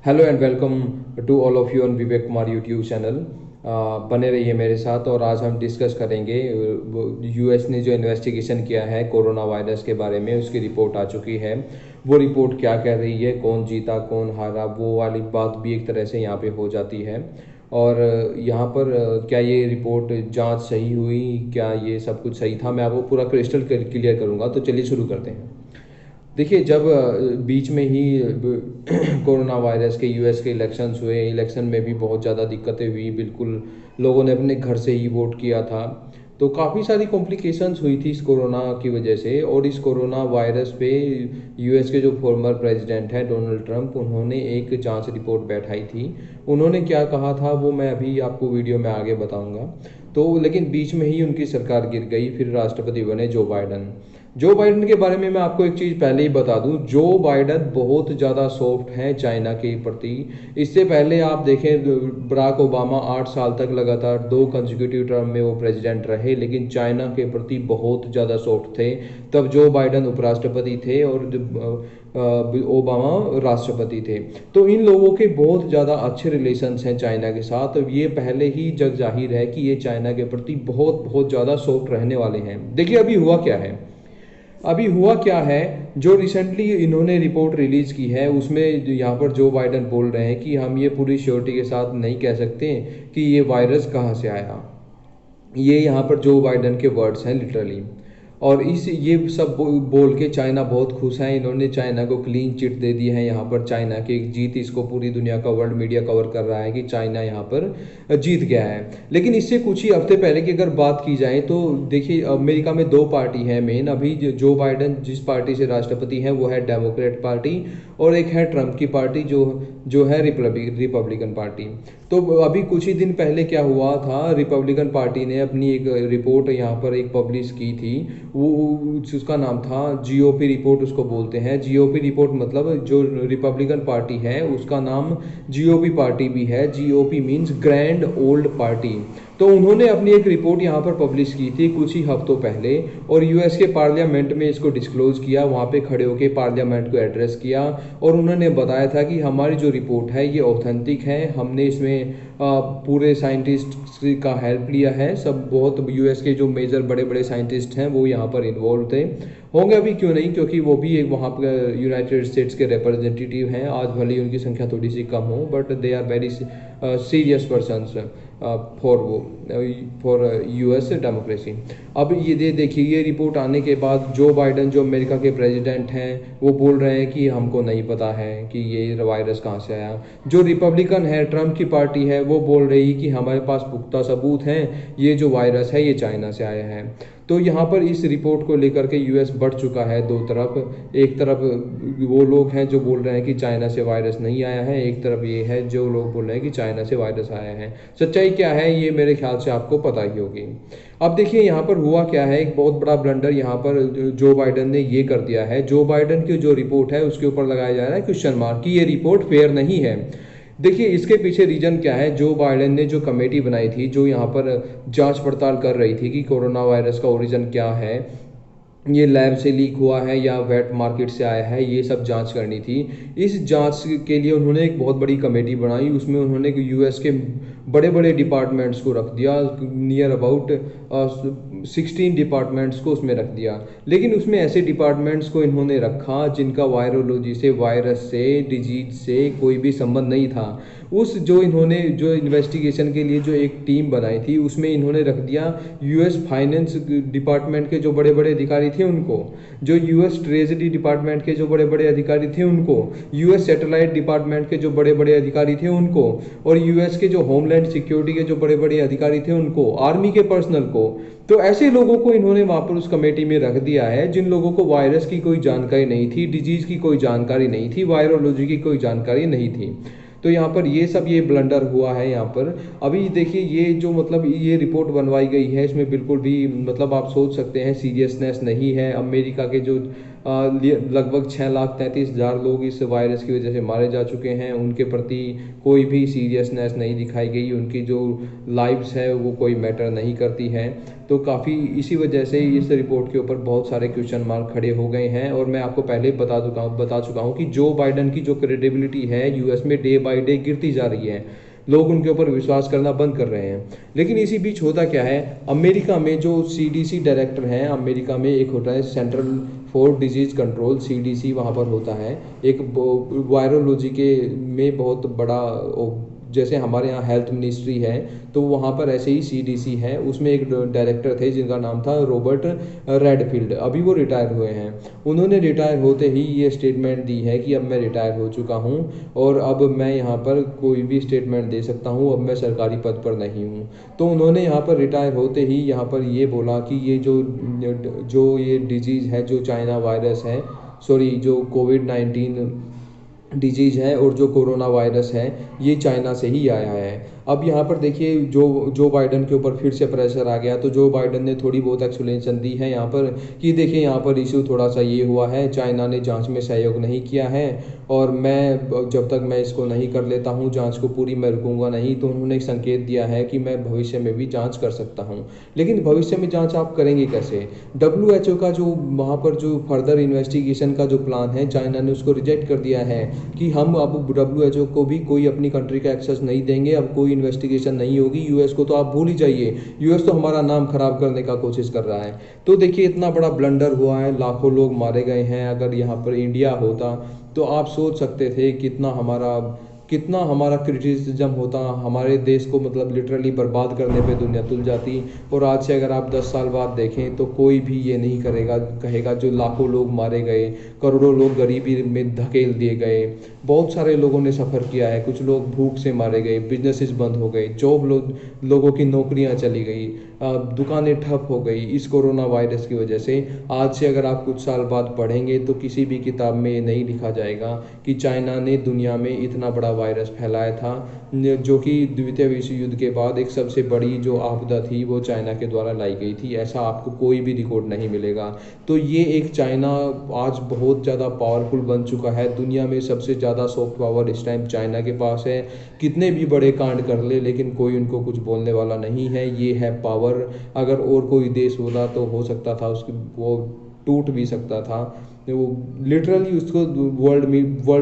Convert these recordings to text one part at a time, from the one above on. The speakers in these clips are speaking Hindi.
Hello and welcome to all of you on Vivek Kumar YouTube channel. बने रहिए मेरे साथ और आज हम डिस्कस करेंगे यूएस ने जो इन्वेस्टिगेशन किया है कोरोना वायरस के बारे में। उसकी रिपोर्ट आ चुकी है। वो रिपोर्ट क्या कह रही है, कौन जीता कौन हारा, वो वाली बात भी एक तरह से यहाँ पे हो जाती है। और यहाँ पर क्या ये रिपोर्ट जांच सही हुई, क्या ये सब कुछ सही था, मैं आपको पूरा क्रिस्टल क्लियर करूँगा। तो चलिए शुरू करते हैं। देखिए, जब बीच में ही कोरोना वायरस के यूएस के इलेक्शंस हुए, इलेक्शन में भी बहुत ज़्यादा दिक्कतें हुई। बिल्कुल लोगों ने अपने घर से ही वोट किया था। तो काफ़ी सारी कॉम्प्लिकेशंस हुई थी इस कोरोना की वजह से। और इस कोरोना वायरस पे यूएस के जो फॉर्मर प्रेसिडेंट हैं डोनाल्ड ट्रंप, उन्होंने एक जांच रिपोर्ट बैठाई थी। उन्होंने क्या कहा था वो मैं अभी आपको वीडियो में आगे बताऊंगा। तो लेकिन बीच में ही उनकी सरकार गिर गई, फिर राष्ट्रपति बने जो बाइडन। जो बाइडन के बारे में मैं आपको एक चीज़ पहले ही बता दूं, जो बाइडन बहुत ज़्यादा सॉफ्ट हैं चाइना के प्रति। इससे पहले आप देखें, बराक ओबामा 8 साल तक लगातार 2 कंसेक्यूटिव टर्म में वो प्रेसिडेंट रहे, लेकिन चाइना के प्रति बहुत ज़्यादा सॉफ्ट थे। तब जो बाइडन उपराष्ट्रपति थे और ओबामा राष्ट्रपति थे। तो इन लोगों के बहुत ज़्यादा अच्छे रिलेशंस हैं चाइना के साथ। ये पहले ही जग जाहिर है कि ये चाइना के प्रति बहुत बहुत ज़्यादा सॉफ्ट रहने वाले हैं। देखिए, अभी हुआ क्या है, जो रिसेंटली इन्होंने रिपोर्ट रिलीज की है उसमें यहाँ पर जो बाइडन बोल रहे हैं कि हम ये पूरी श्योरिटी के साथ नहीं कह सकते कि ये वायरस कहाँ से आया। ये यहाँ पर जो बाइडन के वर्ड्स हैं लिटरली। और इस ये सब बोल के चाइना बहुत खुश है। इन्होंने चाइना को क्लीन चिट दे दी है। यहाँ पर चाइना की एक जीत, इसको पूरी दुनिया का वर्ल्ड मीडिया कवर कर रहा है कि चाइना यहाँ पर जीत गया है। लेकिन इससे कुछ ही हफ्ते पहले की अगर बात की जाए तो देखिए, अमेरिका में 2 पार्टी है मेन। अभी जो बाइडन जिस पार्टी से राष्ट्रपति हैं वो है डेमोक्रेट पार्टी, और एक है ट्रंप की पार्टी जो जो है रिपब्लिकन पार्टी। तो अभी कुछ ही दिन पहले क्या हुआ था, रिपब्लिकन पार्टी ने अपनी एक रिपोर्ट यहाँ पर एक पब्लिश की थी। वो उसका नाम था जीओपी रिपोर्ट, उसको बोलते हैं। जीओपी रिपोर्ट मतलब जो रिपब्लिकन पार्टी है उसका नाम जीओपी पार्टी भी है। GOP means grand old party. तो उन्होंने अपनी एक रिपोर्ट यहाँ पर पब्लिश की थी कुछ ही हफ्तों पहले, और यूएस के पार्लियामेंट में इसको डिस्क्लोज किया। वहाँ पे खड़े होकर पार्लियामेंट को एड्रेस किया और उन्होंने बताया था कि हमारी जो रिपोर्ट है ये ऑथेंटिक है। हमने इसमें पूरे साइंटिस्ट का हेल्प लिया है। सब बहुत यूएस के जो मेजर बड़े बड़े साइंटिस्ट हैं वो यहाँ पर इन्वॉल्व थे, होंगे अभी क्यों नहीं, क्योंकि वो भी एक वहाँ पर यूनाइटेड स्टेट्स के रिप्रेजेंटेटिव हैं। आज भले ही उनकी संख्या थोड़ी सी कम हो, but they are very serious persons for US democracy. अब ये देखिए, ये रिपोर्ट आने के बाद जो बाइडन जो अमेरिका के प्रेसिडेंट हैं वो बोल रहे हैं कि हमको नहीं पता है कि ये वायरस कहाँ से आया। जो रिपब्लिकन है, ट्रंप की पार्टी है, वो बोल रही कि हमारे पास पुख्ता सबूत हैं, ये जो वायरस है ये चाइना से आया है। तो यहाँ पर इस रिपोर्ट को लेकर के यूएस बढ़ चुका है दो तरफ। एक तरफ वो लोग हैं जो बोल रहे हैं कि चाइना से वायरस नहीं आया है, एक तरफ ये है जो लोग बोल रहे हैं कि चाइना से वायरस आया है। सच्चाई क्या है ये मेरे ख्याल से आपको पता ही होगी। अब देखिए यहाँ पर हुआ क्या है, एक बहुत बड़ा ब्लंडर यहाँ पर जो बाइडन ने ये कर दिया है। जो बाइडन की जो रिपोर्ट है उसके ऊपर लगाया जा रहा है क्वेश्चन मार्क कि ये रिपोर्ट फेयर नहीं है। देखिए, इसके पीछे रीजन क्या है। जो बाइडेन ने जो कमेटी बनाई थी जो यहाँ पर जांच पड़ताल कर रही थी कि कोरोना वायरस का ओरिजिन क्या है, ये लैब से लीक हुआ है या वेट मार्केट से आया है, ये सब जांच करनी थी। इस जांच के लिए उन्होंने एक बहुत बड़ी कमेटी बनाई। उसमें उन्होंने यूएस के बड़े बड़े डिपार्टमेंट्स को रख दिया, नियर अबाउट 16 डिपार्टमेंट्स को उसमें रख दिया। लेकिन उसमें ऐसे डिपार्टमेंट्स को इन्होंने रखा जिनका वायरोलॉजी से, वायरस से, डिजीज से कोई भी संबंध नहीं था। उस जो इन्होंने जो इन्वेस्टिगेशन के लिए जो एक टीम बनाई थी उसमें इन्होंने रख दिया यूएस फाइनेंस डिपार्टमेंट के जो बड़े बड़े अधिकारी थे उनको, जो यूएस ट्रेजरी डिपार्टमेंट के जो बड़े बड़े अधिकारी थे उनको, यूएस सैटेलाइट डिपार्टमेंट के जो बड़े बड़े अधिकारी थे उनको, और यूएस के जो होमलैंड सिक्योरिटी के जो बड़े बड़े अधिकारी थे उनको, आर्मी के पर्सनल को। तो ऐसे लोगों को इन्होंने वहां पर उस कमेटी में रख दिया है जिन लोगों को वायरस की कोई जानकारी नहीं थी, डिजीज की कोई जानकारी नहीं थी, वायरोलॉजी की कोई जानकारी नहीं थी। तो यहाँ पर ये ब्लंडर हुआ है यहाँ पर। अभी देखिए, ये जो मतलब ये रिपोर्ट बनवाई गई है इसमें बिल्कुल भी मतलब आप सोच सकते हैं सीरियसनेस नहीं है। अमेरिका के जो लगभग 6,33,000 लोग इस वायरस की वजह से मारे जा चुके हैं। उनके प्रति कोई भी सीरियसनेस नहीं दिखाई गई, उनकी जो लाइव्स है वो कोई मैटर नहीं करती है। तो काफ़ी इसी वजह से इस रिपोर्ट के ऊपर बहुत सारे क्वेश्चन मार्क खड़े हो गए हैं। और मैं आपको पहले बता चुका हूँ कि जो बाइडन की जो क्रेडिबिलिटी है यूएस में डे बाय डे गिरती जा रही है, लोग उनके ऊपर विश्वास करना बंद कर रहे हैं। लेकिन इसी बीच होता क्या है, अमेरिका में जो सीडीसी डायरेक्टर हैं, अमेरिका में एक होता है central for disease control, CDC वहाँ पर होता है एक वायरोलॉजी के में बहुत बड़ा जैसे हमारे यहाँ हेल्थ मिनिस्ट्री है, तो वहाँ पर ऐसे ही सीडीसी है, उसमें एक डायरेक्टर थे जिनका नाम था रॉबर्ट रेडफील्ड। अभी वो रिटायर हुए हैं। उन्होंने रिटायर होते ही ये स्टेटमेंट दी है कि अब मैं रिटायर हो चुका हूँ और अब मैं यहाँ पर कोई भी स्टेटमेंट दे सकता हूँ, अब मैं सरकारी पद पर नहीं हूँ। तो उन्होंने यहाँ पर रिटायर होते ही यहाँ पर ये बोला कि ये जो ये डिजीज़ है, जो चाइना वायरस है, सॉरी जो कोविड-19 डिजीज है और जो कोरोना वायरस है, ये चाइना से ही आया है। अब यहाँ पर देखिए जो बाइडन के ऊपर फिर से प्रेशर आ गया, तो जो बाइडन ने थोड़ी बहुत एक्सप्लेनेशन दी है यहाँ पर कि देखिए यहाँ पर इशू थोड़ा सा ये हुआ है, चाइना ने जांच में सहयोग नहीं किया है और मैं जब तक मैं इसको नहीं कर लेता हूँ जांच को पूरी, मैं रुकूंगा नहीं। तो उन्होंने एक संकेत दिया है कि मैं भविष्य में भी जांच कर सकता हूँ। लेकिन भविष्य में जांच आप करेंगे कैसे? WHO का जो वहाँ पर जो फर्दर इन्वेस्टिगेशन का जो प्लान है, चाइना ने उसको रिजेक्ट कर दिया है कि हम अब WHO को भी कोई अपनी कंट्री का एक्सेस नहीं देंगे, अब कोई इन्वेस्टिगेशन नहीं होगी। यूएस को तो आप भूल ही जाइए, यूएस तो हमारा नाम खराब करने का कोशिश कर रहा है। तो देखिए इतना बड़ा ब्लंडर हुआ है, लाखों लोग मारे गए हैं। अगर यहाँ पर इंडिया होता तो आप सोच सकते थे कितना हमारा क्रिटिसिज्म होता, हमारे देश को मतलब लिटरली बर्बाद करने पे दुनिया तुल जाती। और आज से अगर आप 10 साल बाद देखें तो कोई भी ये नहीं कहेगा जो लाखों लोग मारे गए, करोड़ों लोग गरीबी में धकेल दिए गए, बहुत सारे लोगों ने सफ़र किया है, कुछ लोग भूख से मारे गए, बिजनेसेस बंद हो गए, लोगों की नौकरियां चली गई, दुकानें ठप हो गई इस कोरोना वायरस की वजह से। आज से अगर आप कुछ साल बाद पढ़ेंगे तो किसी भी किताब में ये नहीं लिखा जाएगा कि चाइना ने दुनिया में इतना बड़ा वायरस फैलाया था, जो कि द्वितीय विश्व युद्ध के बाद एक सबसे बड़ी जो आपदा थी वो चाइना के द्वारा लाई गई थी। ऐसा आपको कोई भी रिकॉर्ड नहीं मिलेगा। तो ये एक चाइना आज बहुत ज़्यादा पावरफुल बन चुका है, दुनिया में सबसे ज़्यादा सॉफ्ट पावर इस टाइम चाइना के पास है। कितने भी बड़े कांड कर ले लेकिन कोई उनको कुछ बोलने वाला नहीं है। ये है पावर। अगर और कोई देश होता तो हो सकता था उसकी वो टूट भी सकता था, वो लिटरली उसको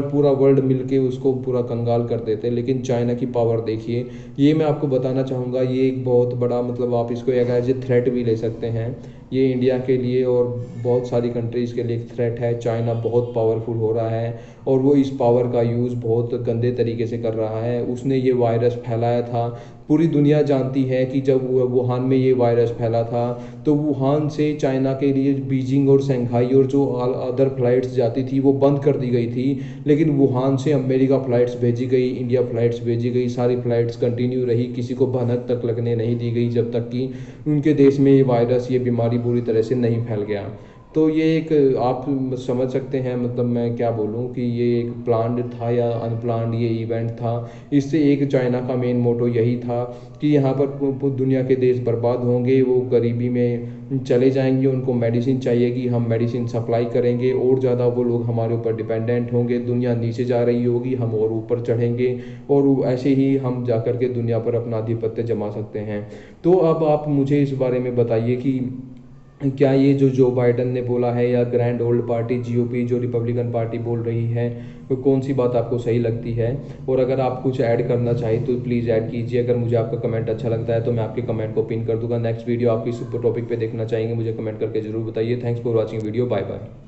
पूरा वर्ल्ड मिलके उसको पूरा कंगाल कर देते। लेकिन चाइना की पावर देखिए, ये मैं आपको बताना चाहूँगा, ये एक बहुत बड़ा मतलब आप इसको एक एज ए थ्रेट भी ले सकते हैं। ये इंडिया के लिए और बहुत सारी कंट्रीज़ के लिए एक थ्रेट है। चाइना बहुत पावरफुल हो रहा है और वो इस पावर का यूज़ बहुत गंदे तरीके से कर रहा है। उसने ये वायरस फैलाया था, पूरी दुनिया जानती है कि जब वुहान में ये वायरस फैला था तो वुहान से चाइना के लिए बीजिंग और शंघाई और जो अदर फ्लाइट्स जाती थी वो बंद कर दी गई थी। लेकिन वुहान से अमेरिका फ़्लाइट्स भेजी गई, इंडिया फ़्लाइट्स भेजी गई, सारी फ़्लाइट्स कंटिन्यू रही, किसी को भनक तक लगने नहीं दी गई जब तक कि उनके देश में ये वायरस, ये बीमारी पूरी तरह से नहीं फैल गया। तो ये एक आप समझ सकते हैं, मतलब मैं क्या बोलूँ कि ये एक प्लान्ड था या अनप्लान्ड ये इवेंट था। इससे एक चाइना का मेन मोटो यही था कि यहाँ पर दुनिया के देश बर्बाद होंगे, वो गरीबी में चले जाएंगे, उनको मेडिसिन चाहिए कि हम मेडिसिन सप्लाई करेंगे, और ज़्यादा वो लोग हमारे ऊपर डिपेंडेंट होंगे, दुनिया नीचे जा रही होगी, हम और ऊपर चढ़ेंगे और ऐसे ही हम जा कर के दुनिया पर अपना आधिपत्य जमा सकते हैं। तो अब आप मुझे इस बारे में बताइए कि क्या ये जो बाइडन ने बोला है या ग्रैंड ओल्ड पार्टी जीओपी जो रिपब्लिकन पार्टी बोल रही है, वो कौन सी बात आपको सही लगती है? और अगर आप कुछ ऐड करना चाहें तो प्लीज़ ऐड कीजिए। अगर मुझे आपका कमेंट अच्छा लगता है तो मैं आपके कमेंट को पिन कर दूंगा। नेक्स्ट वीडियो आप किस टॉपिक पे देखना चाहेंगे मुझे कमेंट करके जरूर बताइए। Thanks for watching video, bye bye.